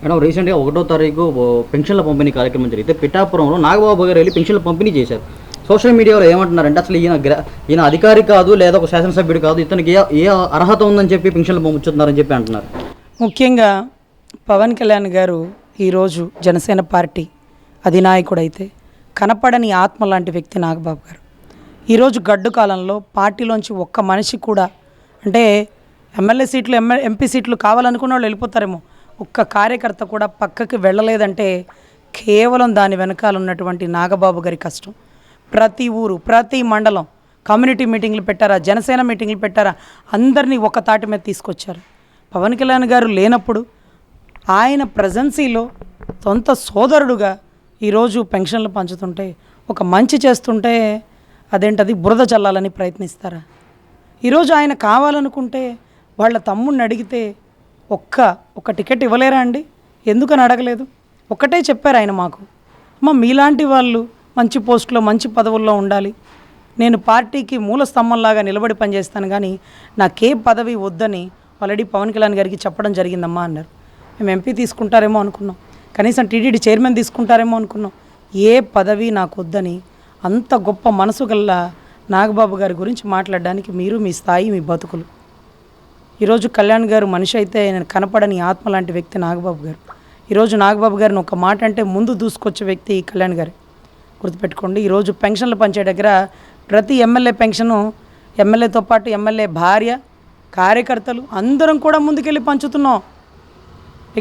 Madam రీసెంట్గా 1వ తారీఖు పెన్షన్ల పంపిణీ కార్యక్రమం జరిగితే పిఠాపురంలో నాగబాబు గారు వెళ్ళి పెన్షన్ల పంపిణీ చేశారు. సోషల్ మీడియాలో ఏమంటున్నారంటే అసలు ఈయన అధికారి కాదు లేదా ఒక శాసనసభ్యుడు కాదు, ఇతనికి ఏ అర్హత ఉందని చెప్పి పెన్షన్లు పంపించుతున్నారని చెప్పి అంటున్నారు. ముఖ్యంగా పవన్ కళ్యాణ్ గారు ఈరోజు జనసేన పార్టీ అధినాయకుడైతే కనపడని ఆత్మ లాంటి వ్యక్తి నాగబాబు గారు. ఈరోజు గడ్డు కాలంలో పార్టీలోంచి ఒక్క మనిషి కూడా, అంటే ఎమ్మెల్యే సీట్లు ఎంపీ సీట్లు కావాలనుకున్న వాళ్ళు వెళ్ళిపోతారేమో, ఒక్క కార్యకర్త కూడా పక్కకి వెళ్ళలేదంటే కేవలం దాని వెనకాల ఉన్నటువంటి నాగబాబు గారి కష్టం. ప్రతి ఊరు, ప్రతి మండలం కమ్యూనిటీ మీటింగ్లు పెట్టారా, జనసేన మీటింగ్లు పెట్టారా, అందరినీ ఒక తాటి మీద తీసుకొచ్చారు. పవన్ కళ్యాణ్ గారు లేనప్పుడు ఆయన ప్రజెన్సీలో సొంత సోదరుడుగా ఈరోజు పెన్షన్లు పంచుతుంటే, ఒక మంచి చేస్తుంటే అదేంటది బురద చల్లాలని ప్రయత్నిస్తారా? ఈరోజు ఆయన కావాలనుకుంటే వాళ్ళ తమ్ముడిని అడిగితే ఒక్క టికెట్ ఇవ్వలేరా అండి? ఎందుకని అడగలేదు? ఒక్కటే చెప్పారు ఆయన మాకు, అమ్మ మీలాంటి వాళ్ళు మంచి పోస్టులో మంచి పదవుల్లో ఉండాలి, నేను పార్టీకి మూల స్తంభంలాగా నిలబడి పనిచేస్తాను, కానీ నాకే పదవి వద్దని ఆల్రెడీ పవన్ కళ్యాణ్ గారికి చెప్పడం జరిగిందమ్మా అన్నారు. మేము ఎంపీ తీసుకుంటారేమో అనుకున్నాం, కనీసం టీటీడీ చైర్మన్ తీసుకుంటారేమో అనుకున్నాం. ఏ పదవి నాకు వద్దని అంత గొప్ప మనసు గల నాగబాబు గారి గురించి మాట్లాడడానికి మీరు, మీ స్థాయి, మీ బతుకులు. ఈరోజు కళ్యాణ్ గారు మనిషి అయితే నేను కనపడని ఆత్మ లాంటి వ్యక్తి నాగబాబు గారు. ఈరోజు నాగబాబు గారిని ఒక మాట అంటే ముందు దూసుకొచ్చే వ్యక్తి కళ్యాణ్ గారు. గుర్తుపెట్టుకోండి, ఈరోజు పెన్షన్లు పంచే దగ్గర ప్రతి ఎమ్మెల్యే పెన్షను, ఎమ్మెల్యేతో పాటు ఎమ్మెల్యే భార్య, కార్యకర్తలు అందరం కూడా ముందుకెళ్ళి పంచుతున్నాం.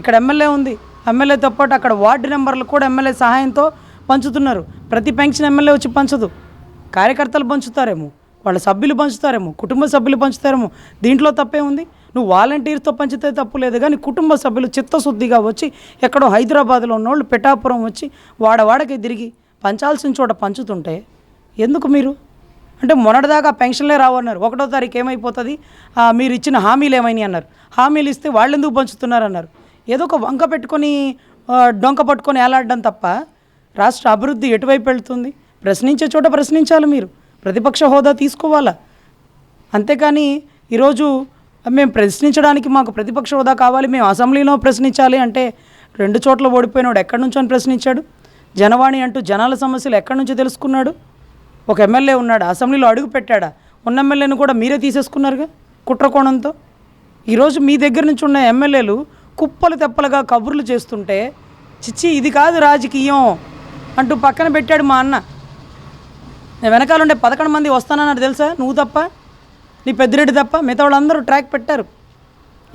ఇక్కడ ఎమ్మెల్యే ఉంది, ఎమ్మెల్యేతో పాటు అక్కడ వార్డు నెంబర్లు కూడా ఎమ్మెల్యే సహాయంతో పంచుతున్నారు. ప్రతి పెన్షన్ ఎమ్మెల్యే వచ్చి పంచదు, కార్యకర్తలు పంచుతారేమో, వాళ్ళ సభ్యులు పంచుతారేమో, కుటుంబ సభ్యులు పంచుతారేమో. దీంట్లో తప్పే ఉంది? నువ్వు వాలంటీర్తో పంచితే తప్పు లేదు, కానీ కుటుంబ సభ్యులు చిత్తశుద్ధిగా వచ్చి ఎక్కడో హైదరాబాద్లో ఉన్నోళ్ళు పిఠాపురం వచ్చి వాడవాడకి తిరిగి పంచాల్సిన చోట పంచుతుంటే ఎందుకు మీరు? అంటే మొన్నటిదాకా పెన్షన్లే రావన్నారు, 1వ తారీఖు ఏమైపోతుంది, మీరు ఇచ్చిన హామీలు ఏమైనాయి అన్నారు. హామీలు ఇస్తే వాళ్ళు ఎందుకు పంచుతున్నారు అన్నారు. ఏదో ఒక వంక పెట్టుకొని డొంక పట్టుకొని ఏలాడడం తప్ప రాష్ట్ర అభివృద్ధి ఎటువైపు వెళ్తుంది? ప్రశ్నించే చోట ప్రశ్నించాలి, మీరు ప్రతిపక్ష హోదా తీసుకోవాలా. అంతేకాని ఈరోజు మేము ప్రశ్నించడానికి మాకు ప్రతిపక్ష హోదా కావాలి, మేము అసెంబ్లీలో ప్రశ్నించాలి అంటే 2 చోట్ల ఓడిపోయినాడు ఎక్కడి నుంచో అని ప్రశ్నించాడు. జనవాణి అంటూ జనాల సమస్యలు ఎక్కడి నుంచో తెలుసుకున్నాడు. ఒక ఎమ్మెల్యే ఉన్నాడు, అసెంబ్లీలో అడుగు పెట్టాడా? ఉన్న ఎమ్మెల్యేను కూడా మీరే తీసేసుకున్నారుగా కుట్రకోణంతో. ఈరోజు మీ దగ్గర నుంచి ఉన్న ఎమ్మెల్యేలు కుప్పలు తెప్పలుగా కబుర్లు చేస్తుంటే, చిచ్చి ఇది కాదు రాజకీయం అంటూ పక్కన పెట్టాడు మా అన్న. నేను వెనకాల ఉండే 11 మంది వస్తానన్నారు తెలుసా, నువ్వు తప్ప, నీ పెద్దిరెడ్డి తప్ప, మిగతా వాళ్ళందరూ ట్రాక్ పెట్టారు.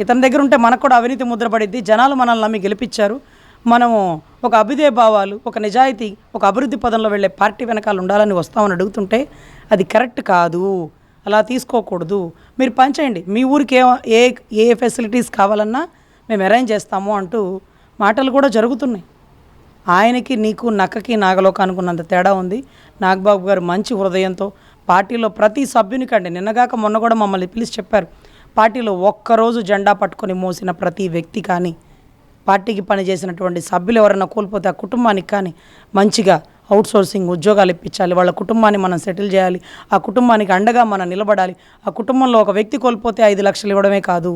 ఇతని దగ్గర ఉంటే మనకు కూడా అవినీతి ముద్ర పడిద్ది, జనాలు మనల్ని నమ్మి గెలిపించారు, మనము ఒక అభ్యుదయ భావాలు, ఒక నిజాయితీ, ఒక అభివృద్ధి పదంలో వెళ్ళే పార్టీ వెనకాల ఉండాలని వస్తామని అడుగుతుంటే అది కరెక్ట్ కాదు, అలా తీసుకోకూడదు. మీరు పంచేయండి, మీ ఊరికి ఏ ఫెసిలిటీస్ కావాలన్నా మేము అరేంజ్ చేస్తాము అంటూ మాటలు కూడా జరుగుతున్నాయి. ఆయనకి నీకు నక్కకి నాగలోక అనుకున్నంత తేడా ఉంది. నాగబాబు గారు మంచి హృదయంతో పార్టీలో ప్రతి సభ్యునికండి, నిన్నగాక మొన్న కూడా మమ్మల్ని పిలిచి చెప్పారు, పార్టీలో ఒక్కరోజు జెండా పట్టుకొని మోసిన ప్రతి వ్యక్తి కానీ, పార్టీకి పనిచేసినటువంటి సభ్యులు ఎవరైనా కోల్పోతే ఆ కుటుంబానికి కానీ మంచిగా అవుట్సోర్సింగ్ ఉద్యోగాలు ఇప్పించాలి, వాళ్ళ కుటుంబాన్ని మనం సెటిల్ చేయాలి, ఆ కుటుంబానికి అండగా మనం నిలబడాలి. ఆ కుటుంబంలో ఒక వ్యక్తి కోల్పోతే 5 లక్షలు ఇవ్వడమే కాదు,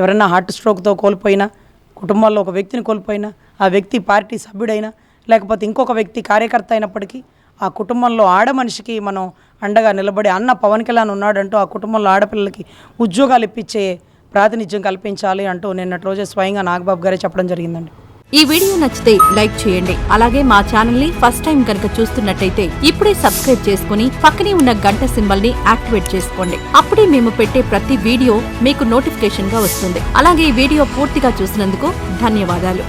ఎవరైనా హార్ట్ స్ట్రోక్తో కోల్పోయినా, కుటుంబంలో ఒక వ్యక్తిని కోల్పోయినా, ఆ వ్యక్తి పార్టీ సభ్యుడైనా లేకపోతే ఇంకొక వ్యక్తి కార్యకర్త అయినప్పటికీ ఆ కుటుంబంలో ఆడ మనిషికి మనం అండగా నిలబడి, అన్న పవన్ కళ్యాణ్ ఉన్నాడంటూ ఆ కుటుంబంలో ఆడపిల్లలకి ఉద్యోగాలు ఇప్పించే ప్రాతినిధ్యం కల్పించాలి అంటూ నిన్నటి రోజే స్వయంగా నాగబాబు గారే చెప్పడం జరిగిందండి. ఈ వీడియో నచ్చితే లైక్ చేయండి. అలాగే మా ఛానల్ ని ఫస్ట్ టైం కనుక చూస్తున్నట్టయితే ఇప్పుడే సబ్స్క్రైబ్ చేసుకుని పక్కనే ఉన్న గంట సింబల్ ని యాక్టివేట్ చేసుకోండి. అప్పుడే మేము పెట్టే ప్రతి వీడియో మీకు నోటిఫికేషన్ గా వస్తుంది. అలాగే ఈ వీడియో పూర్తిగా చూసినందుకు ధన్యవాదాలు.